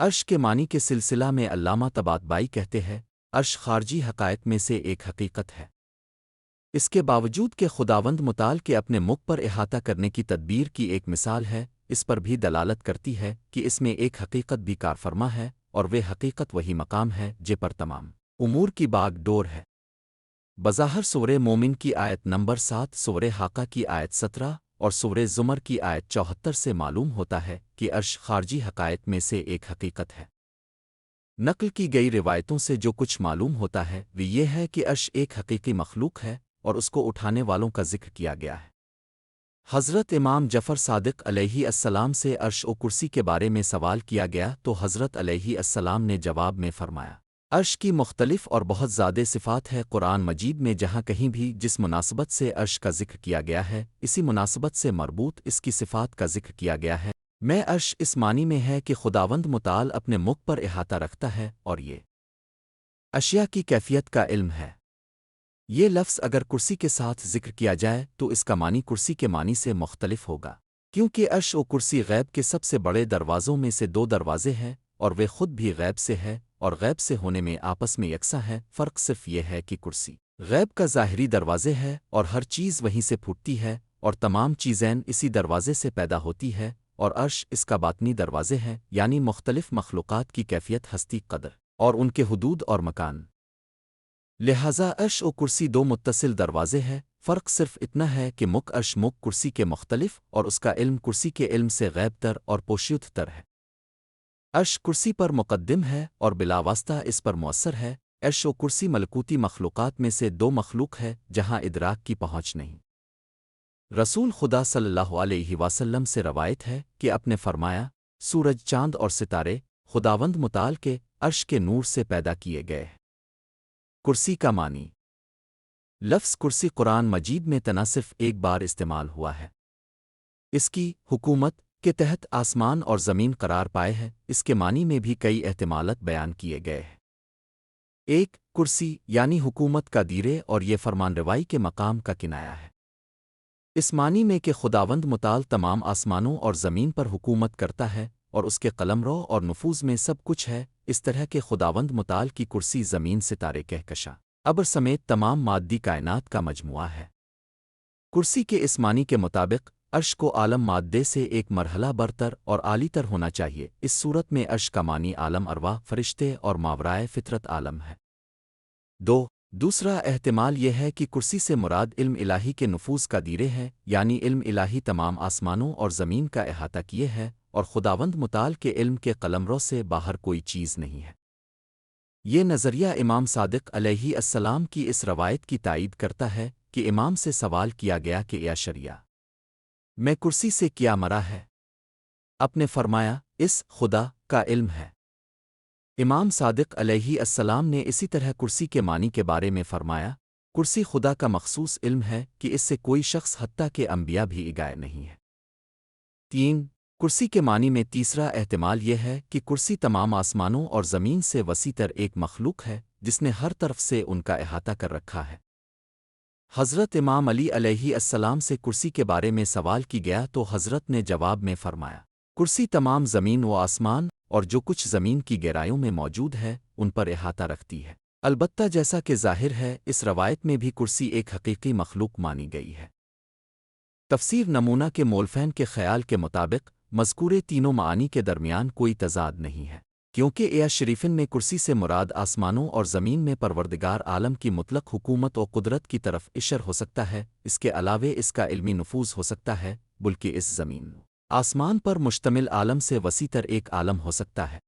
عرش کے معنی کے سلسلہ میں علامہ طباطبائی کہتے ہیں، عرش خارجی حقائق میں سے ایک حقیقت ہے۔ اس کے باوجود کہ خداوند متعال کے اپنے مکھ پر احاطہ کرنے کی تدبیر کی ایک مثال ہے، اس پر بھی دلالت کرتی ہے کہ اس میں ایک حقیقت بھی کارفرما ہے، اور وہ حقیقت وہی مقام ہے جے پر تمام امور کی باغ ڈور ہے۔ بظاہر سورہ مومن کی آیت نمبر 7، سورہ حاقہ کی آیت 17 اور سورہ زمر کی آیت 74 سے معلوم ہوتا ہے کہ عرش خارجی حقائق میں سے ایک حقیقت ہے۔ نقل کی گئی روایتوں سے جو کچھ معلوم ہوتا ہے وہ یہ ہے کہ عرش ایک حقیقی مخلوق ہے اور اس کو اٹھانے والوں کا ذکر کیا گیا ہے۔ حضرت امام جعفر صادق علیہ السلام سے عرش و کرسی کے بارے میں سوال کیا گیا تو حضرت علیہ السلام نے جواب میں فرمایا، عرش کی مختلف اور بہت زیادہ صفات ہے۔ قرآن مجید میں جہاں کہیں بھی جس مناسبت سے عرش کا ذکر کیا گیا ہے، اسی مناسبت سے مربوط اس کی صفات کا ذکر کیا گیا ہے۔ میں عرش اس معنی میں ہے کہ خداوند متعال اپنے مکھ پر احاطہ رکھتا ہے اور یہ اشیاء کی کیفیت کا علم ہے۔ یہ لفظ اگر کرسی کے ساتھ ذکر کیا جائے تو اس کا معنی کرسی کے معنی سے مختلف ہوگا، کیونکہ عرش و کرسی غیب کے سب سے بڑے دروازوں میں سے دو دروازے ہیں، اور وہ خود بھی غیب سے ہے اور غیب سے ہونے میں آپس میں یکساں ہے۔ فرق صرف یہ ہے کہ کرسی غیب کا ظاہری دروازے ہے اور ہر چیز وہیں سے پھوٹتی ہے اور تمام چیزیں اسی دروازے سے پیدا ہوتی ہے، اور عرش اس کا باطنی دروازے ہے، یعنی مختلف مخلوقات کی کیفیت، ہستی، قدر اور ان کے حدود اور مکان۔ لہذا عرش و کرسی دو متصل دروازے ہیں۔ فرق صرف اتنا ہے کہ عرش مکھ کرسی کے مختلف اور اس کا علم کرسی کے علم سے غیب تر اور پوشیدہ تر ہے۔ عرش کرسی پر مقدم ہے اور بلا واسطہ اس پر مؤثر ہے۔ عرش و کرسی ملکوتی مخلوقات میں سے دو مخلوق ہے جہاں ادراک کی پہنچ نہیں۔ رسول خدا صلی اللہ علیہ وسلم سے روایت ہے کہ آپ نے فرمایا، سورج، چاند اور ستارے خداوند متعال کے عرش کے نور سے پیدا کیے گئے ہیں۔ کرسی کا معنی۔ لفظ کرسی قرآن مجید میں تنہا صرف ایک بار استعمال ہوا ہے۔ اس کی حکومت کے تحت آسمان اور زمین قرار پائے ہے۔ اس کے معنی میں بھی کئی احتمالات بیان کیے گئے ہیں۔ ایک، کرسی یعنی حکومت کا دیرے اور یہ فرمان روائی کے مقام کا کنایا ہے۔ اس معنی میں کہ خداوند متعال تمام آسمانوں اور زمین پر حکومت کرتا ہے اور اس کے قلمرو اور نفوذ میں سب کچھ ہے، اس طرح کہ خداوند متعال کی کرسی زمین، ستارے، کہکشاں، ابر سمیت تمام مادی کائنات کا مجموعہ ہے۔ کرسی کے اس معنی کے مطابق عرش کو عالم مادے سے ایک مرحلہ برتر اور عالی تر ہونا چاہیے۔ اس صورت میں عرش کا معنی عالم ارواح، فرشتے اور ماورائے فطرت عالم ہے۔ دوسرا احتمال یہ ہے کہ کرسی سے مراد علم الہی کے نفوذ کا دیرے ہے، یعنی علم الہی تمام آسمانوں اور زمین کا احاطہ کیے ہے اور خداوند متعال کے علم کے قلمرو سے باہر کوئی چیز نہیں ہے۔ یہ نظریہ امام صادق علیہ السلام کی اس روایت کی تائید کرتا ہے کہ امام سے سوال کیا گیا کہ یا شریعہ میں کرسی سے کیا مرا ہے؟ آپ نے فرمایا، اس خدا کا علم ہے۔ امام صادق علیہ السلام نے اسی طرح کرسی کے معنی کے بارے میں فرمایا، کرسی خدا کا مخصوص علم ہے کہ اس سے کوئی شخص حتیٰ کہ انبیاء بھی اگائے نہیں ہے۔ 3، کرسی کے معنی میں تیسرا احتمال یہ ہے کہ کرسی تمام آسمانوں اور زمین سے وسیع تر ایک مخلوق ہے جس نے ہر طرف سے ان کا احاطہ کر رکھا ہے۔ حضرت امام علی علیہ السلام سے کرسی کے بارے میں سوال کی گیا تو حضرت نے جواب میں فرمایا، کرسی تمام زمین و آسمان اور جو کچھ زمین کی گہرائیوں میں موجود ہے ان پر احاطہ رکھتی ہے۔ البتہ جیسا کہ ظاہر ہے اس روایت میں بھی کرسی ایک حقیقی مخلوق مانی گئی ہے۔ تفسیر نمونہ کے مولفین کے خیال کے مطابق مذکورے تینوں معانی کے درمیان کوئی تضاد نہیں ہے، کیونکہ ایا شریفن میں کرسی سے مراد آسمانوں اور زمین میں پروردگار عالم کی مطلق حکومت و قدرت کی طرف اشارہ ہو سکتا ہے۔ اس کے علاوہ اس کا علمی نفوذ ہو سکتا ہے، بلکہ اس زمین آسمان پر مشتمل عالم سے وسیع تر ایک عالم ہو سکتا ہے۔